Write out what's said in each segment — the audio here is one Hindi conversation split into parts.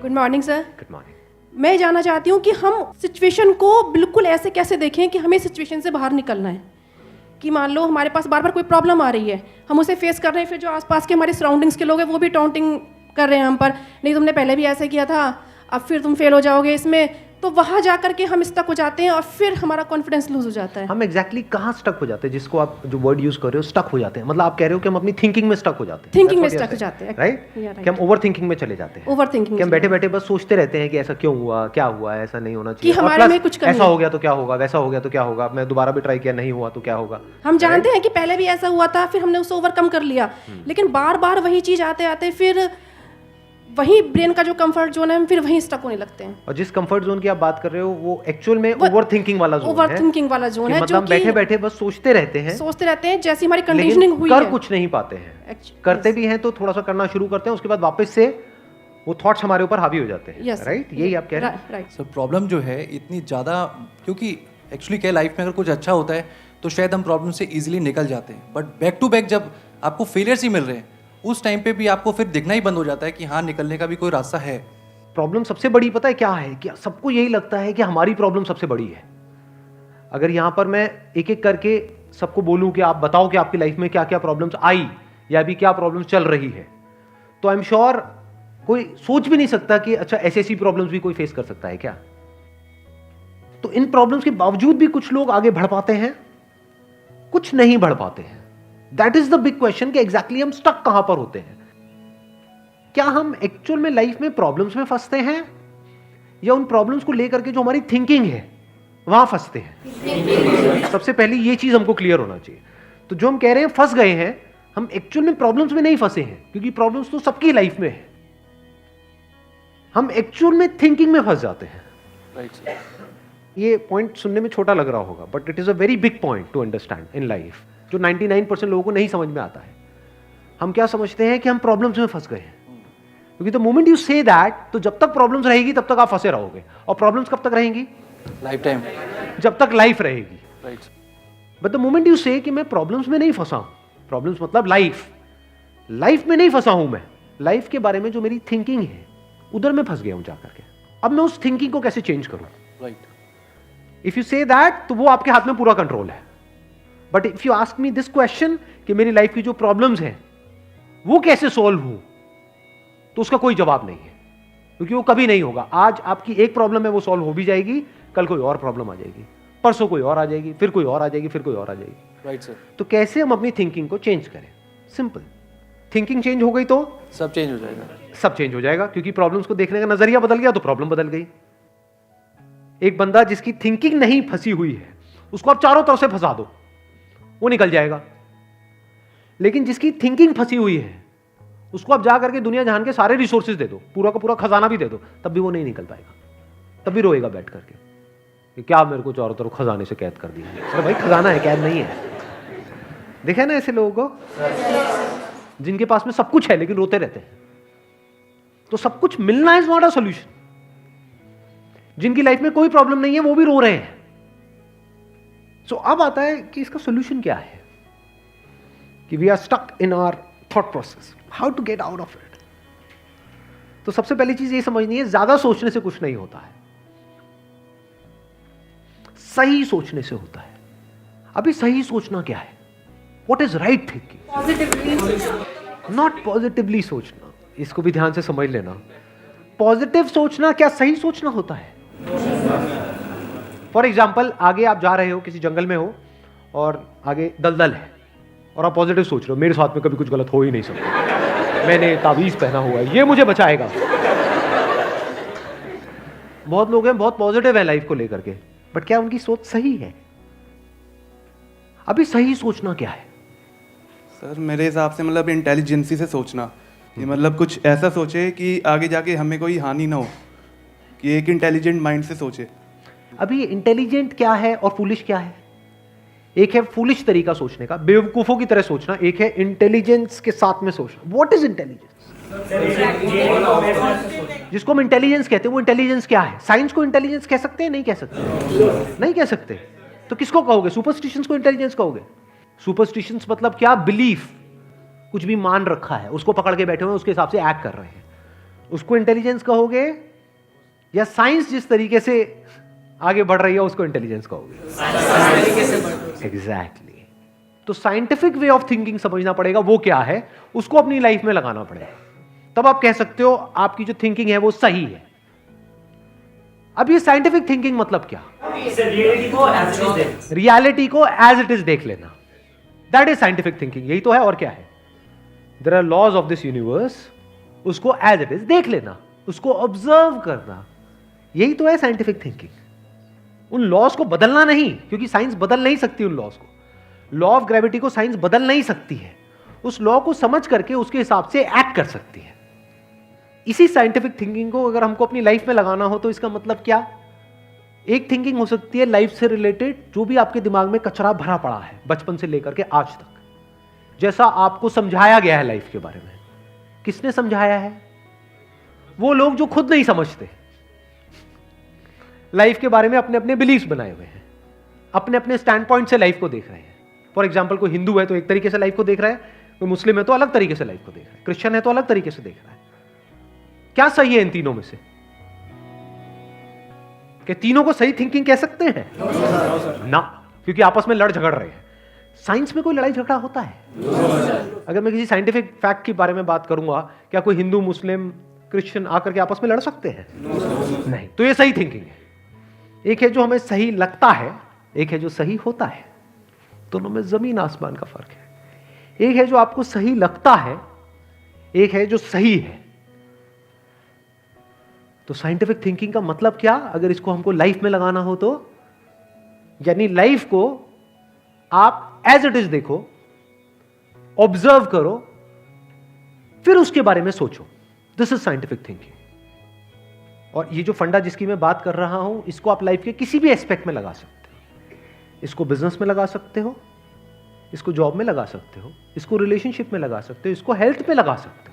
Good morning sir. Good morning. मैं जानना चाहती हूँ कि हम सिचुएशन को बिल्कुल ऐसे कैसे देखें कि हमें सिचुएशन से बाहर निकलना है। कि मान लो हमारे पास बार बार कोई प्रॉब्लम आ रही है, हम उसे फेस कर रहे हैं, फिर जो आसपास के हमारे सराउंडिंग्स के लोग हैं वो भी टाउंटिंग कर रहे हैं हम पर, नहीं तुमने पहले भी ऐसे किया था, अब फिर तुम फेल हो जाओगे इसमें, तो वहाँ जा करके हम स्टक हो जाते हैं और फिर हमारा कॉन्फिडेंस लूज हो जाता है। हम एग्जैक्टली कहाँ स्टक हो जाते हैं, जिसको आप जो वर्ड यूज कर रहे हो स्टक हो जाते हैं, मतलब आप कह रहे हो कि हम अपनी थिंकिंग में स्टक हो जाते हैं। थिंकिंग में स्टक हो जाते हैं, राइट? कि हम ओवर थिंकिंग में चले जाते हैं। ओवर थिंकिंग कि हम बैठे बैठे बस सोचते रहते हैं कि ऐसा क्यों हुआ, क्या हुआ, ऐसा नहीं होना चाहिए, कि हमारे में कुछ कमी ऐसा हो गया तो क्या होगा, वैसा हो गया तो क्या होगा, मैं दोबारा भी ट्राई किया नहीं हुआ तो क्या होगा। हम जानते हैं कि पहले भी ऐसा हुआ था, फिर हमने उसे ओवरकम कर लिया, लेकिन बार बार वही चीज आते आते फिर वही ब्रेन का जो कंफर्ट जोन है हम फिर वहीं स्टक होने लगते हैं। और जिस कंफर्ट जोन की आप बात कर रहे हो वो एक्चुअल में ओवर थिंकिंग वाला जोन है। ओवर थिंकिंग वाला जोन है, मतलब बैठे बैठे बस सोचते रहते हैं जैसी हमारी कंडीशनिंग हुई कर है, कुछ नहीं पाते हैं। करते भी हैं तो थोड़ा सा करना शुरू करते हैं, उसके बाद वापस से वो थॉट्स हमारे ऊपर हावी हो जाते हैं। राइट? यही आप कह रहे हैं। राइट सर, प्रॉब्लम जो है इतनी ज़्यादा, क्योंकि एक्चुअली क्या लाइफ में अगर कुछ अच्छा होता है तो शायद हम प्रॉब्लम से इजीली निकल जाते हैं, बट बैक टू बैक जब आपको फेलियर्स ही मिल रहे हैं उस टाइम पे भी आपको फिर दिखना ही बंद हो जाता है कि हाँ निकलने का भी कोई रास्ता है। प्रॉब्लम सबसे बड़ी पता है क्या है, कि सबको यही लगता है कि हमारी प्रॉब्लम सबसे बड़ी है। अगर यहां पर मैं एक एक करके सबको बोलूं कि आप बताओ कि आपकी लाइफ में क्या क्या प्रॉब्लम्स आई या अभी क्या प्रॉब्लम्स चल रही है, तो आई एम श्योर कोई सोच भी नहीं सकता कि अच्छा ऐसी प्रॉब्लम्स भी कोई फेस कर सकता है क्या। तो इन प्रॉब्लम्स के बावजूद भी कुछ लोग आगे बढ़ पाते हैं, कुछ नहीं बढ़ पाते हैं। That is the big question कि एग्जैक्टली हम स्टक कहां पर होते हैं। क्या हम एक्चुअल में लाइफ में प्रॉब्लम्स में फंसते हैं या उन प्रॉब्लम्स को लेकर के जो हमारी थिंकिंग है वहां फंसते हैं? सबसे पहले ये चीज हमको क्लियर होना चाहिए। तो जो हम कह रहे हैं फंस गए हैं, हम एक्चुअल में प्रॉब्लम्स में नहीं फंसे हैं, क्योंकि प्रॉब्लम्स तो सबकी लाइफ में है। हम एक्चुअल में थिंकिंग में फंस जाते हैं। राइट। ये पॉइंट सुनने में छोटा लग रहा होगा, but it is a very big point two understand in life, जो 99% लोगों को नहीं समझ में आता है। हम क्या समझते हैं कि हम प्रॉब्लम्स में फंस गए हैं, क्योंकि the moment you say that, तो जब तक प्रॉब्लम्स रहेगी तब तक आप फंसे रहोगे। और प्रॉब्लम्स कब तक रहेंगी? लाइफ टाइम, जब तक लाइफ रहेगी। Right. But the moment you से कि मैं प्रॉब्लम्स में नहीं फंसा हूं, प्रॉब्लम्स मतलब लाइफ में नहीं फंसा हूं, मैं लाइफ के बारे में जो मेरी थिंकिंग है उधर मैं फंस गया हूं जाकर के। अब मैं उस थिंकिंग को कैसे चेंज करूं? Right. If you say that, तो वो आपके हाथ में पूरा कंट्रोल है। But if you ask me this question कि मेरी लाइफ की जो प्रॉब्लम्स हैं वो कैसे सॉल्व हो, तो उसका कोई जवाब नहीं है, क्योंकि वो कभी नहीं होगा। आज आपकी एक प्रॉब्लम है, वो सॉल्व हो भी जाएगी, कल कोई और प्रॉब्लम आ जाएगी, परसों कोई और आ जाएगी, फिर कोई और आ जाएगी, फिर कोई और आ जाएगी। Right sir. तो कैसे हम अपनी थिंकिंग को चेंज करें? सिंपल। थिंकिंग चेंज हो गई तो सब चेंज हो जाएगा। सब चेंज हो जाएगा, क्योंकि प्रॉब्लम्स को देखने का नजरिया बदल गया तो प्रॉब्लम बदल गई। एक बंदा जिसकी थिंकिंग नहीं फंसी हुई है, उसको आप चारों तरफ से फंसा दो, वो निकल जाएगा। लेकिन जिसकी थिंकिंग फंसी हुई है, उसको आप जा करके दुनिया जहान के सारे रिसोर्सेज दे दो, पूरा का पूरा खजाना भी दे दो, तब भी वो नहीं निकल पाएगा। तब भी रोएगा बैठ करके कि क्या मेरे को चारों तरफ खजाने से कैद कर दिया। अरे भाई, खजाना है, कैद नहीं है। देखे ना ऐसे लोगों को जिनके पास में सब कुछ है लेकिन रोते रहते हैं। तो सब कुछ मिलना इज नॉट अ सॉल्यूशन। जिनकी लाइफ में कोई प्रॉब्लम नहीं है वो भी रो रहे हैं। सो अब आता है कि इसका सॉल्यूशन क्या है, कि we are stuck in our thought process, how to get out of it. तो सबसे पहली चीज ये समझनी है, ज्यादा सोचने से कुछ नहीं होता है, सही सोचने से होता है। अभी सही सोचना क्या है? What is right thinking, not positively सोचना। इसको भी ध्यान से समझ लेना। पॉजिटिव सोचना क्या सही सोचना होता है? फॉर एग्जाम्पल, आगे आप जा रहे हो, किसी जंगल में हो और आगे दलदल है, और आप पॉजिटिव सोच रहे हो, मेरे साथ में कभी कुछ गलत हो ही नहीं सकता, मैंने तावीज पहना हुआ है, ये मुझे बचाएगा। बहुत लोग हैं बहुत पॉजिटिव है लाइफ को लेकर के, बट क्या उनकी सोच सही है? अभी सही सोचना क्या है? सर मेरे हिसाब से मतलब इंटेलिजेंसी से सोचना, कि मतलब कुछ ऐसा सोचे कि आगे जाके हमें कोई हानि ना हो, कि एक इंटेलिजेंट माइंड से सोचे। अभी इंटेलिजेंट क्या है और फूलिश क्या है? एक है फूलिश तरीका सोचने का, बेवकूफों की तरह सोचना, एक है इंटेलिजेंस के साथ में सोचना। What is intelligence? जिसको हम इंटेलिजेंस कहते हैं वो इंटेलिजेंस क्या है? साइंस को इंटेलिजेंस कह सकते हैं? नहीं कह सकते। नहीं कह सकते। तो किसको कहोगे? सुपरस्टिशंस को इंटेलिजेंस कहोगे? सुपरस्टिशंस मतलब क्या? बिलीफ, कुछ भी मान रखा है, उसको पकड़ के बैठे हुए हैं, उसके हिसाब से एक्ट कर रहे हैं। उसको इंटेलिजेंस कहोगे या साइंस जिस तरीके से आगे बढ़ रही है उसको इंटेलिजेंस कहोगे? एग्जैक्टली। तो साइंटिफिक वे ऑफ थिंकिंग समझना पड़ेगा, वो क्या है, उसको अपनी लाइफ में लगाना पड़ेगा, तब आप कह सकते हो आपकी जो थिंकिंग है वो सही है। अब ये साइंटिफिक थिंकिंग मतलब क्या? रियलिटी को एज इट इज देख लेना, दैट इज साइंटिफिक थिंकिंग। यही तो है, और क्या है? There are laws of this universe, उसको एज इट इज देख लेना, उसको ऑब्जर्व करना, यही तो है साइंटिफिक थिंकिंग। उन लॉज को बदलना नहीं, क्योंकि साइंस बदल नहीं सकती उन लॉज को। लॉ ऑफ ग्रेविटी को साइंस बदल नहीं सकती है, उस लॉ को समझ करके उसके हिसाब से एक्ट कर सकती है। इसी साइंटिफिक थिंकिंग को अगर हमको अपनी लाइफ में लगाना हो तो इसका मतलब क्या? एक थिंकिंग हो सकती है लाइफ से रिलेटेड, जो भी आपके दिमाग में कचरा भरा पड़ा है बचपन से लेकर के आज तक, जैसा आपको समझाया गया है लाइफ के बारे में। किसने समझाया है? वो लोग जो खुद नहीं समझते, लाइफ के बारे में अपने अपने बिलीफ्स बनाए हुए हैं, अपने अपने स्टैंड पॉइंट से लाइफ को देख रहे हैं। फॉर एग्जाम्पल, कोई हिंदू है तो एक तरीके से लाइफ को देख रहा है, कोई मुस्लिम है तो अलग तरीके से लाइफ को देख रहा है, क्रिश्चियन है तो अलग तरीके से देख रहा है। क्या सही है इन तीनों में से? कि तीनों को सही थिंकिंग कह सकते हैं? ना, क्योंकि आपस में लड़ झगड़ रहे हैं। साइंस में कोई लड़ाई झगड़ा होता है? अगर मैं किसी साइंटिफिक फैक्ट के बारे में बात करूंगा, क्या कोई हिंदू, मुस्लिम, क्रिश्चियन आकर के आपस में लड़ सकते हैं? नहीं। तो ये सही थिंकिंग है। एक है जो हमें सही लगता है, एक है जो सही होता है। दोनों में जमीन आसमान का फर्क है। एक है जो आपको सही लगता है, एक है जो सही है। तो साइंटिफिक थिंकिंग का मतलब क्या, अगर इसको हमको लाइफ में लगाना हो तो, यानी लाइफ को आप एज इट इज देखो, ऑब्जर्व करो, फिर उसके बारे में सोचो। This is scientific thinking. और ये जो फंडा जिसकी मैं बात कर रहा हूं, इसको आप लाइफ के किसी भी एस्पेक्ट में लगा सकते हो। इसको बिजनेस में लगा सकते हो, इसको जॉब में लगा सकते हो, इसको रिलेशनशिप में लगा सकते हो, इसको हेल्थ में लगा सकते हो।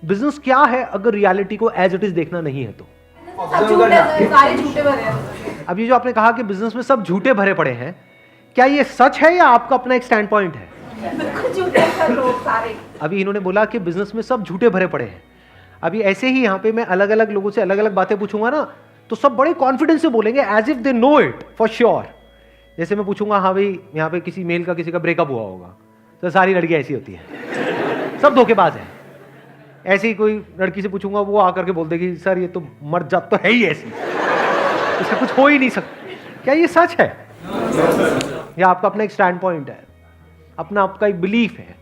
बिजनेस क्या है अगर रियलिटी को एज इट इज देखना नहीं है तो? सारे झूठे भरे हैं। अब ये जो आपने कहा कि बिजनेस में सब झूठे भरे पड़े हैं, क्या ये सच है या आपका अपना एक स्टैंड पॉइंट है? अभी इन्होंने बोला कि बिजनेस में सब झूठे भरे पड़े हैं। अभी ऐसे ही यहाँ पे मैं अलग अलग लोगों से अलग अलग बातें पूछूंगा ना, तो सब बड़े कॉन्फिडेंस से बोलेंगे as if they know it for sure. जैसे मैं पूछूंगा, हाँ भाई यहाँ पे किसी मेल का किसी का ब्रेकअप हुआ होगा, तो सारी लड़कियां ऐसी होती हैं, सब धोखेबाज हैं। ऐसे ही कोई लड़की से पूछूंगा, वो आकर के बोल देगी सर ये तो मर जात तो है ही ऐसी, इसका कुछ हो ही नहीं सकता। क्या ये सच है? या आपका अपना एक स्टैंड पॉइंट है, अपना आपका एक बिलीफ है?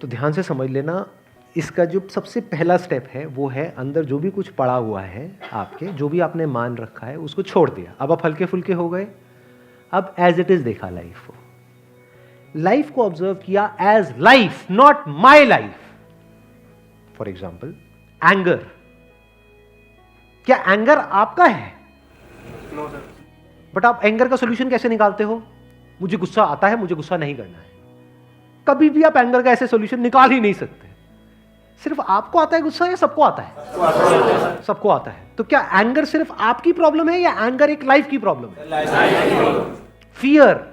तो ध्यान से समझ लेना, इसका जो सबसे पहला स्टेप है वो है अंदर जो भी कुछ पड़ा हुआ है आपके, जो भी आपने मान रखा है उसको छोड़ दिया। अब आप हल्के फुल्के हो गए, अब एज इट इज देखा लाइफ को, लाइफ को ऑब्जर्व किया as life, not my life. For example, anger, क्या एंगर आपका है? बट आप एंगर का सोल्यूशन कैसे निकालते हो? मुझे गुस्सा आता है, मुझे गुस्सा नहीं करना है। कभी भी आप एंगर का ऐसे सोल्यूशन निकाल ही नहीं सकते। सिर्फ आपको आता है गुस्सा या सबको आता है? सबको आता है। तो क्या एंगर सिर्फ आपकी प्रॉब्लम है या एंगर एक लाइफ की प्रॉब्लम है? Fear,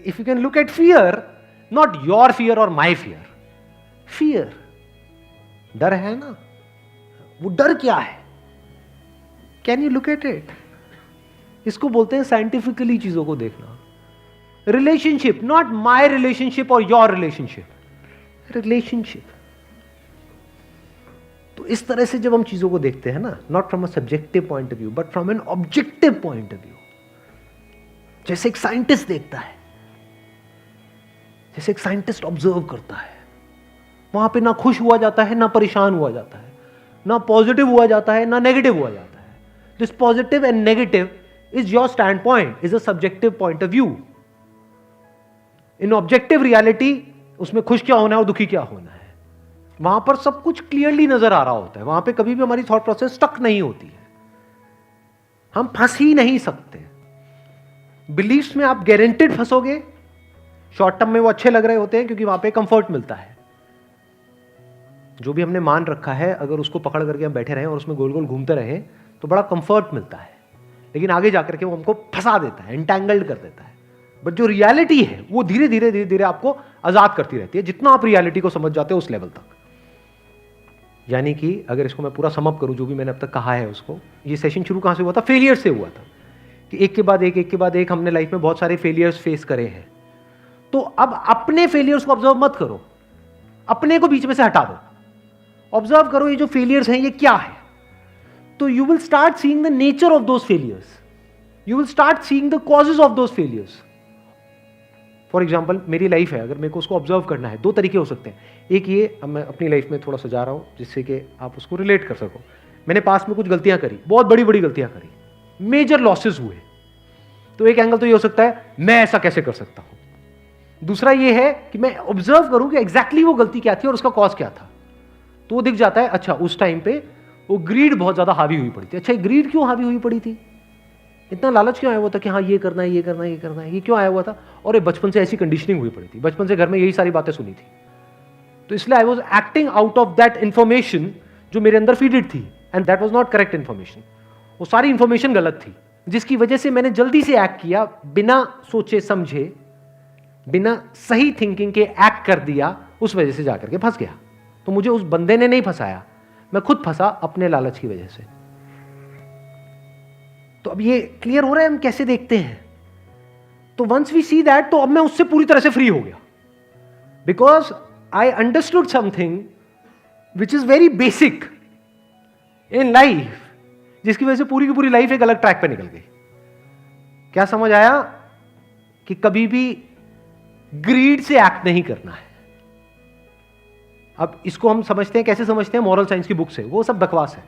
if you can look at fear, not your fear और माई फियर, फियर, डर है ना, वो डर क्या है? Can you look at it? इसको बोलते हैं साइंटिफिकली चीजों को देखना। रिलेशनशिप, नॉट माई रिलेशनशिप और योर रिलेशनशिप, रिलेशनशिप। तो इस तरह से जब हम चीजों को देखते हैं ना, not from a subjective point of view but from an objective point of view, जैसे एक साइंटिस्ट देखता है, जैसे एक साइंटिस्ट ऑब्जर्व करता है, वहां पे ना खुश हुआ जाता है, ना परेशान हुआ जाता है, ना पॉजिटिव हुआ जाता है, ना नेगेटिव हुआ जाता है। This positive and negative is your stand point, is a subjective point of view. In objective reality, उसमें खुश क्या होना है और दुखी क्या होना है, वहां पर सब कुछ क्लियरली नजर आ रहा होता है। वहां पे कभी भी हमारी थॉट प्रोसेस स्टक नहीं होती है, हम फंस ही नहीं सकते। बिलीफ्स में आप गारंटेड फंसोगे। शॉर्ट टर्म में वो अच्छे लग रहे होते हैं क्योंकि वहां पे कंफर्ट मिलता है। जो भी हमने मान रखा है, अगर उसको पकड़ करके हम बैठे रहें और उसमें गोल गोल घूमते रहें तो बड़ा कंफर्ट मिलता है, लेकिन आगे जाकर के वो हमको फंसा देता है, एंटैंगल्ड कर देता है। बट जो रियलिटी है वो धीरे धीरे आपको आजाद करती रहती है, जितना आप रियलिटी को समझ जाते हो उस लेवल तक। यानी कि अगर इसको मैं पूरा समअप करूं, जो भी मैंने अब तक कहा है उसको, ये सेशन शुरू कहाँ से हुआ था? फेलियर से हुआ था कि एक के बाद एक हमने लाइफ में बहुत सारे फेलियर्स फेस करे हैं। तो अब अपने फेलियर्स को ऑब्जर्व मत करो, अपने को बीच में से हटा दो, ऑब्जर्व करो ये जो फेलियर्स हैं ये क्या है। तो you will start seeing the nature of those failures, you will start seeing the causes of those failures. For example मेरी लाइफ है, अगर मेरे को उसको ऑब्जर्व करना है, दो तरीके हो सकते हैं। एक ये, अब मैं अपनी लाइफ में थोड़ा सजा रहा हूं जिससे कि आप उसको रिलेट कर सको। मैंने पास में कुछ गलतियां करी, बहुत बड़ी बड़ी गलतियां करी, मेजर लॉसेस हुए। तो एक एंगल तो ये हो सकता है मैं ऐसा कैसे कर सकता हूं। दूसरा ये है कि मैं ऑब्जर्व करूं कि एग्जैक्टली वो गलती क्या थी और उसका कॉज क्या था। तो वो दिख जाता है, अच्छा उस टाइम पे वो ग्रीड बहुत ज्यादा हावी हुई पड़ी थी। अच्छा ग्रीड क्यों हावी हुई पड़ी थी, इतना लालच क्यों आया हुआ था कि हाँ ये करना है, ये करना है, ये करना है, ये क्यों आया हुआ था? और ये बचपन से ऐसी कंडीशनिंग हुई पड़ी थी, बचपन से घर में यही सारी बातें सुनी थी। तो इसलिए I was acting out of that information जो मेरे अंदर फीडेड थी, and that was not correct information. वो सारी इंफॉर्मेशन गलत थी, जिसकी वजह से मैंने जल्दी से एक्ट किया, बिना सोचे समझे, बिना सही थिंकिंग के एक्ट कर दिया, उस वजह से जाकर के फंस गया। तो मुझे उस बंदे ने नहीं फंसाया, मैं खुद फंसा अपने लालच की वजह से। तो अब ये क्लियर हो रहा है हम कैसे देखते हैं। तो वंस वी सी दैट, तो अब मैं उससे पूरी तरह से फ्री हो गया, because I understood something which is very basic in life, जिसकी वजह से पूरी की पूरी लाइफ एक अलग ट्रैक पे निकल गई। क्या समझ आया? कि कभी भी ग्रीड से एक्ट नहीं करना है। अब इसको हम समझते हैं, कैसे समझते हैं? मॉरल साइंस की बुक से। वो सब बकवास है,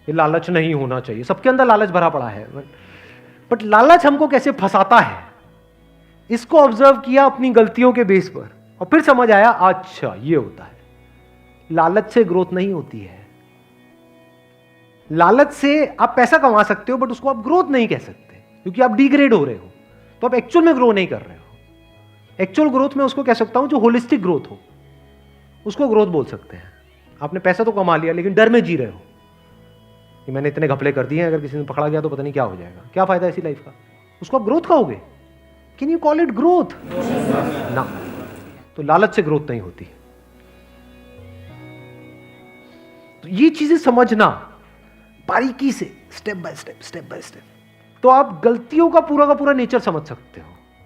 ये लालच नहीं होना चाहिए, सबके अंदर लालच भरा पड़ा है। बट लालच हमको कैसे फंसाता है, इसको ऑब्जर्व किया अपनी गलतियों के बेस पर, और फिर समझ आया अच्छा ये होता है। लालच से ग्रोथ नहीं होती है। लालच से आप पैसा कमा सकते हो, बट उसको आप ग्रोथ नहीं कह सकते, क्योंकि आप डिग्रेड हो रहे हो, तो आप एक्चुअल में ग्रो नहीं कर रहे हो। एक्चुअल ग्रोथ में उसको कह सकता हूं जो होलिस्टिक ग्रोथ हो, उसको ग्रोथ बोल सकते हैं। आपने पैसा तो कमा लिया, लेकिन डर में जी रहे हो कि मैंने इतने घपले कर दिए हैं, अगर किसी ने पकड़ा गया तो पता नहीं क्या हो जाएगा, क्या फायदा ऐसी लाइफ का। उसको आप ग्रोथ कहोगे? Can you call it growth? ना। तो लालच से ग्रोथ नहीं होती। तो ये चीजें समझना बारीकी से, स्टेप बाय स्टेप, तो आप गलतियों का पूरा नेचर समझ सकते हो।